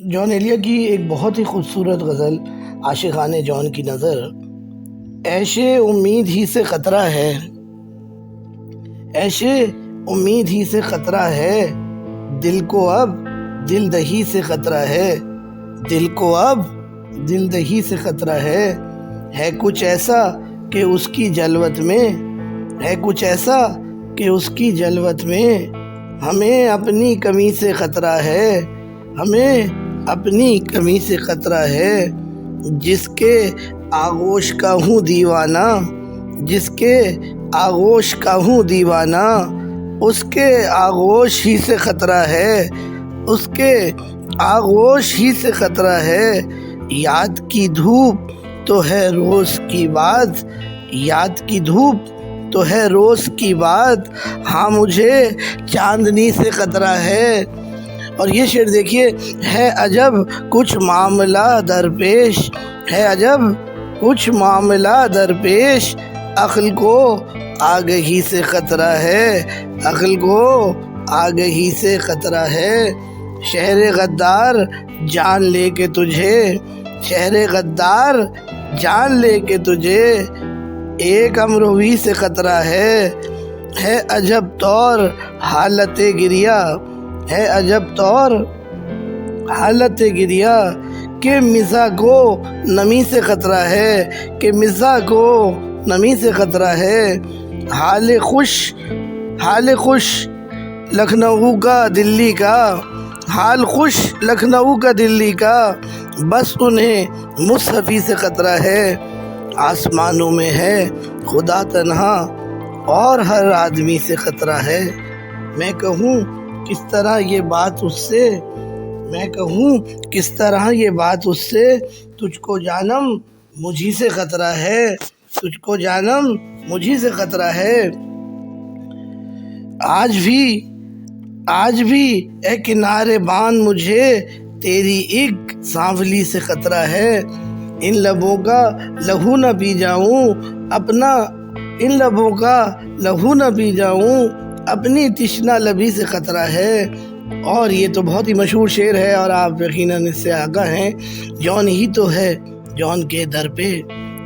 جان ایلیا کی ایک بہت ہی خوبصورت غزل عاشقان جان کی نظر۔ عیش امید ہی سے خطرہ ہے، عیش امید ہی سے خطرہ ہے، دل کو اب دل دہی سے خطرہ ہے، دل کو اب دل دہی سے خطرہ ہے کچھ ایسا کہ اس کی جلوت میں، ہے کچھ ایسا کہ اس کی جلوت میں ہمیں اپنی کمی سے خطرہ ہے، ہمیں اپنی کمی سے خطرہ ہے۔ جس کے آغوش کا ہوں دیوانہ، جس کے آغوش کا ہوں دیوانہ، اس کے آغوش ہی سے خطرہ ہے، اس کے آغوش ہی سے خطرہ ہے۔ یاد کی دھوپ تو ہے روز کی بات، یاد کی دھوپ تو ہے روز کی بات، ہاں مجھے چاندنی سے خطرہ ہے۔ اور یہ شعر دیکھیے، ہے عجب کچھ معاملہ درپیش، ہے عجب کچھ معاملہ درپیش، عقل کو آگہی سے خطرہ ہے، عقل کو آگہی سے خطرہ ہے۔ شہر غدار جان لے کے تجھے، شہر غدار جان لے کے تجھے، ایک امروی سے خطرہ ہے عجب طور حالت گریہ، ہے عجب طور حالت گریہ، کہ مزاح کو نمی سے خطرہ ہے، کہ مزاح کو نمی سے خطرہ ہے۔ حال خوش لکھنؤ کا دلی کا، حال خوش لکھنؤ کا دلی کا، بس انہیں مصحفی سے خطرہ ہے۔ آسمانوں میں ہے خدا تنہا اور ہر آدمی سے خطرہ ہے۔ میں کہوں کس طرح یہ بات اس سے، میں کہوں کس طرح یہ بات اس سے، تجھ کو جانم مجھی سے خطرہ ہے، تجھ کو جانم مجھی سے خطرہ ہے۔ آج بھی اے کنارے بان مجھے تیری ایک سانولی سے خطرہ ہے۔ ان لبوں کا لہو نہ پی جاؤں اپنا، ان لبوں کا لہو نہ پی جاؤں اپنی تشنہ لبی سے خطرہ ہے۔ اور یہ تو بہت ہی مشہور شعر ہے اور آپ یقیناً اس سے آگاہ ہیں۔ جان ہی تو ہے جان کے در پہ،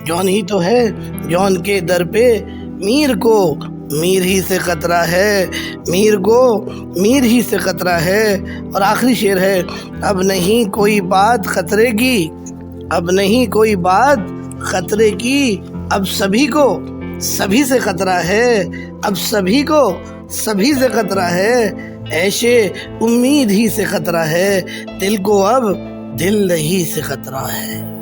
جان ہی تو ہے جان کے در پہ، میر کو میر ہی سے خطرہ ہے، میر کو میر ہی سے خطرہ ہے۔ اور آخری شعر ہے، اب نہیں کوئی بات خطرے کی، اب نہیں کوئی بات خطرے کی، اب سبھی کو سبھی سے خطرہ ہے، اب سبھی کو سبھی سے خطرہ ہے۔ عیش امید ہی سے خطرہ ہے، دل کو اب دل دہی سے خطرہ ہے۔